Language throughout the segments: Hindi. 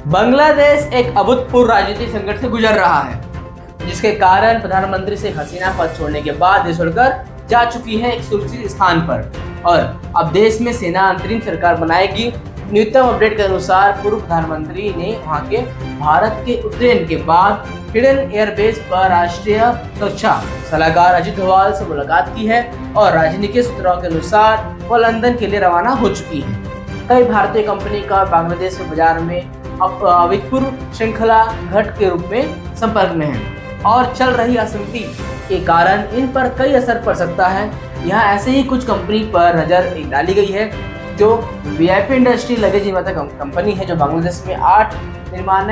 बांग्लादेश एक अभूतपूर्व राजनीतिक संकट से गुजर रहा है, जिसके कारण प्रधानमंत्री शेख हसीना पद छोड़ने के बाद देश छोड़कर जा चुकी है एक सुरक्षित स्थान पर और अब देश में सेना अंतरिम सरकार बनाएगी। न्यूनतम अपडेट के अनुसार पूर्व प्रधानमंत्री ने वहां के भारत के उतरने के बाद हिडन एयरबेस पर राष्ट्रीय सुरक्षा सलाहकार अजित डोभाल से मुलाकात की है और राजनीतिक सूत्रों के अनुसार वो लंदन के लिए रवाना हो चुकी है। कई भारतीय कंपनी का बांग्लादेश में बाजार में अभूतपूर्व श्रृंखला घट के रूप में संपर्क में है और चल रही असंगति के कारण इन पर कई असर पड़ सकता है। यहाँ ऐसे ही कुछ कंपनी पर नजर डाली गई है जो वीआईपी इंडस्ट्री लगेज निर्माता कंपनी है, जो बांग्लादेश में 8 निर्माण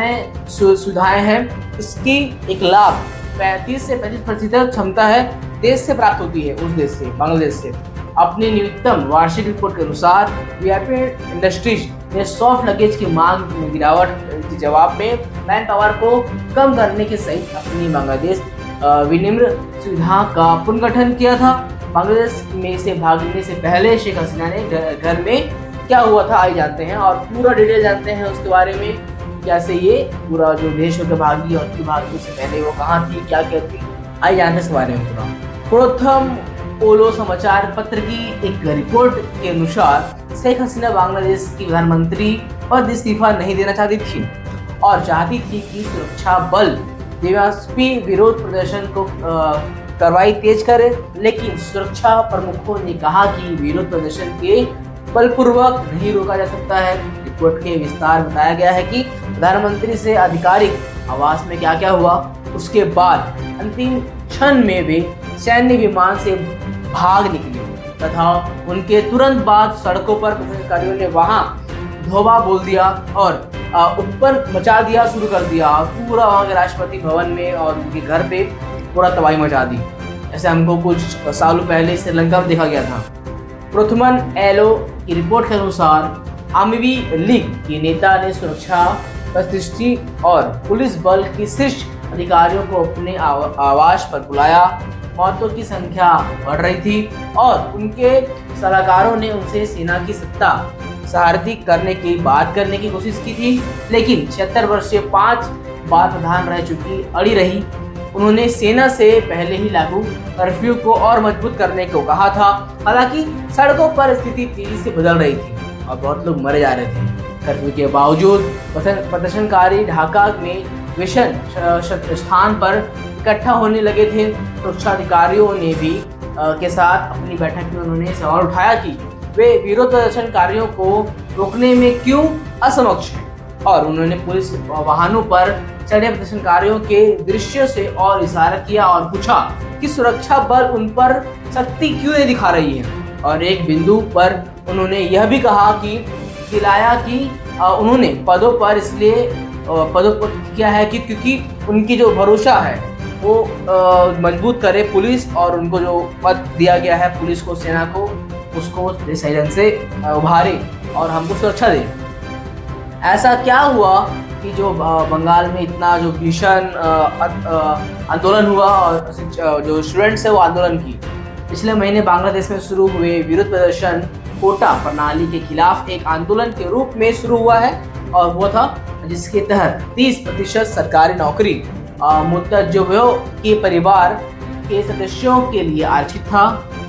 सुविधाएं हैं। इसकी एक लाभ 35 से 35% क्षमता है देश से प्राप्त होती है, उस देश से, बांग्लादेश से। अपनी न्यूनतम वार्षिक रिपोर्ट के अनुसार वीआईपी इंडस्ट्रीज ने सॉफ्ट लगेज की मांग में गिरावट के जवाब में मैन पावर को कम करने के सहित अपनी बांग्लादेश विनिर्माण सुविधा का पुनर्गठन किया था। बांग्लादेश में से भागने से पहले शेख हसीना ने घर में क्या हुआ था आइए जानते हैं और पूरा डिटेल जानते हैं उसके बारे में, कैसे ये पूरा जो देश होकर भागी और भागने से पहले वो कहाँ थी, क्या क्या थी, आइए जानते हैं इस बारे में पूरा। प्रथम ओलो समाचार पत्र की एक रिपोर्ट के अनुसार शेख हसीना बांग्लादेश की प्रधानमंत्री पद इस्तीफा नहीं देना चाहती थी और चाहती थी कि सुरक्षा बल देशव्यापी विरोध प्रदर्शन को कार्रवाई तेज करे, लेकिन सुरक्षा प्रमुखों ने कहा कि विरोध प्रदर्शन के बलपूर्वक नहीं रोका जा सकता है। रिपोर्ट के विस्तार बताया गया है कि प्रधानमंत्री से आधिकारिक आवास में क्या क्या हुआ, उसके बाद अंतिम क्षण में वे सैन्य विमान से भाग निकले तथा उनके तुरंत बाद सड़कों पर प्रदर्शनकारियों ने वहां धोबा बोल दिया और ऊपर मचा दिया शुरू कर दिया। पूरा वहां के राष्ट्रपति भवन में और उनके घर पे पूरा तबाही मचा दी। ऐसे हमको कुछ सालों पहले श्रीलंका में देखा गया था। प्रथमन एलो की रिपोर्ट के अनुसार आवामी लीग के नेता ने सुरक्षा परिस्थिति और पुलिस बल की शीर्ष अधिकारियों को अपने आवास पर बुलाया। मौतों की संख्या बढ़ रही थी और उनके सलाहकारों ने उनसे सेना की सत्ता सारथी करने की बात करने की कोशिश की थी, लेकिन 76 वर्षीय 5 बार प्रधान रह चुकी अड़ी रही। उन्होंने सेना से पहले ही लागू कर्फ्यू को और मजबूत करने को कहा था। हालांकि सड़कों पर स्थिति तेजी से बदल रही थी और बहुत लोग मरे जा रहे थे। कर्फ्यू के बावजूद प्रदर्शनकारी ढाका में विषम स्थान पर इकट्ठा होने लगे थे। सुरक्षा अधिकारियों ने भी के साथ अपनी बैठक में उन्होंने सवाल उठाया कि वे विरोध प्रदर्शनकारियों को रोकने में क्यों असमक्ष हैं और उन्होंने पुलिस वाहनों पर चढ़े प्रदर्शनकारियों के दृश्य से और इशारा किया और पूछा कि सुरक्षा बल उन पर शक्ति क्यों नहीं दिखा रही है। और एक बिंदु पर उन्होंने यह भी कहा कि दिलाया कि उन्होंने पदों पर इसलिए पदों पर किया है कि क्योंकि उनकी जो भरोसा है वो मजबूत करे पुलिस और उनको जो पद दिया गया है पुलिस को, सेना को, उसको सही ढंग से उभारे और हमको सुरक्षा दे। ऐसा क्या हुआ कि जो बंगाल में इतना जो भीषण आंदोलन हुआ और जो स्टूडेंट्स है वो आंदोलन की। पिछले महीने बांग्लादेश में शुरू हुए विरोध प्रदर्शन कोटा प्रणाली के खिलाफ एक आंदोलन के रूप में शुरू हुआ है और वो था जिसके तहत 30% सरकारी नौकरी मुत्तजों के परिवार के सदस्यों के लिए आरक्षित था।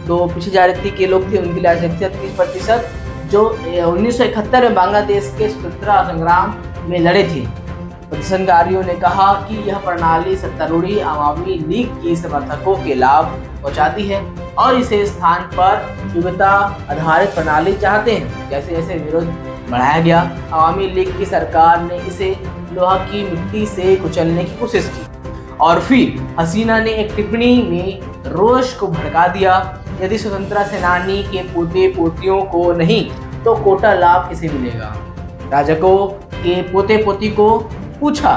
जो पिछड़ी जाति के लोग थे उनके लिए आरक्षित था 30%, जो 1971 में बांग्लादेश के स्वतंत्रता संग्राम में लड़े थे। प्रदर्शनकारियों ने कहा कि यह प्रणाली सत्तारूढ़ी आवामी लीग की समर्थकों के लाभ पहुंचाती है और इसे स्थान पर योग्यता आधारित प्रणाली चाहते हैं। जैसे जैसे विरोध बढ़ाया गया, आवामी लीग की सरकार ने इसे लोहा की मिट्टी से कुचलने की कोशिश की और फिर हसीना ने एक टिप्पणी में रोष को भड़का दिया। यदि स्वतंत्रता सेनानी के पोते पोतियों को नहीं तो कोटा लाभ किसे मिलेगा। राजकों के पोते पोती को पूछा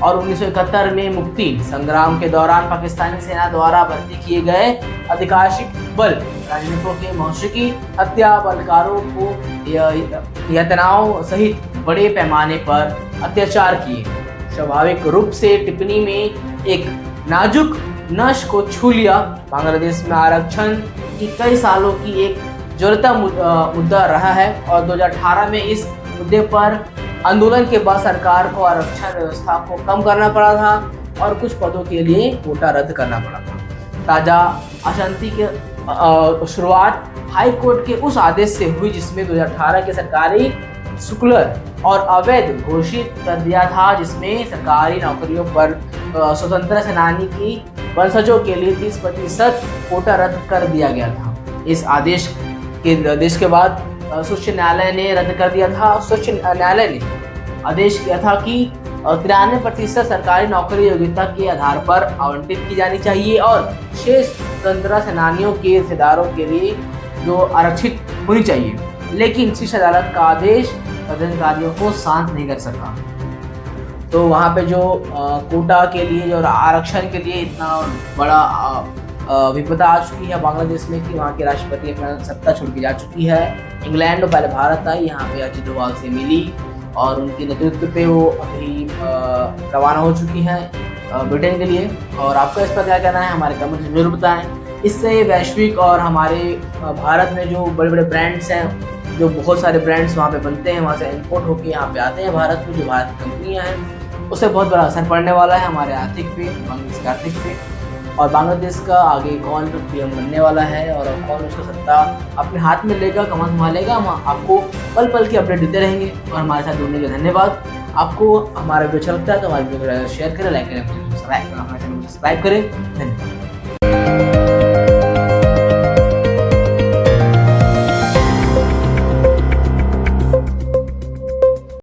और 1971 में मुक्ति संग्राम के दौरान पाकिस्तानी सेना द्वारा भर्ती किए गए अधिकांशिक बल राजनीतिकों के मौसीकी हत्या, बलात्कारों को यातनाओं सहित बड़े पैमाने पर अत्याचार किए। स्वाभाविक रूप से टिप्पणी में एक नाजुक नस को छू लिया। बांग्लादेश में आरक्षण की कई सालों की एक ज्वलंत मुद्दा रहा है और 2018 में इस मुद्दे पर आंदोलन के बाद सरकार को आरक्षण व्यवस्था को कम करना पड़ा था और कुछ पदों के लिए कोटा रद्द करना पड़ा था। ताजा अशांति के शुरुआत हाई कोर्ट के उस आदेश से हुई जिसमें 2018 के सरकारी सेकुलर और अवैध घोषित कर दिया था, जिसमें सरकारी नौकरियों पर स्वतंत्रता सेनानी की वंशजों के लिए 30% कोटा रद्द कर दिया गया था। इस आदेश के बाद उच्च न्यायालय ने रद्द कर दिया था। उच्च न्यायालय ने आदेश किया था कि 93% सरकारी नौकरी योग्यता के आधार पर आवंटित की जानी चाहिए और शेष स्वतंत्रता सेनानियों के रिश्तेदारों के लिए जो आरक्षित होनी चाहिए। लेकिन शीर्ष अदालत का आदेश प्रदर्शनकारियों को शांत नहीं कर सका। तो वहाँ पे जो कोटा के लिए जो आरक्षण के लिए इतना बड़ा विपदा आ चुकी है बांग्लादेश में कि वहाँ के राष्ट्रपति अपना सत्ता छोड़ के जा चुकी है। इंग्लैंड पहले भारत आई, यहाँ पे अजीत डोभाल से मिली और उनके नेतृत्व पे वो अभी रवाना हो चुकी हैं ब्रिटेन के लिए। और आपका इस पर क्या कहना है हमारे कमेंट में जरूर बताएं। इससे वैश्विक और हमारे भारत में जो बड़े बड़े ब्रांड्स हैं, जो बहुत सारे ब्रांड्स वहाँ पे बनते हैं, वहाँ से इंपोर्ट होके यहाँ पे आते हैं भारत में, जो भारत की कंपनियाँ हैं, उससे बहुत बड़ा असर पड़ने वाला है हमारे आर्थिक पे, बांग्लादेश के आर्थिक पे। और बांग्लादेश का आगे कौन पीएम बनने वाला है और कौन उसको सत्ता अपने हाथ में लेगा, कमान संभालेगा, हम आपको पल पल की अपडेट देते रहेंगे। और हमारे साथ जुड़ने के लिए धन्यवाद। आपको हमारा वीडियो अच्छा लगता है तो हमारे वीडियो को शेयर करें, लाइक करें, सब्सक्राइब करें, धन्यवाद।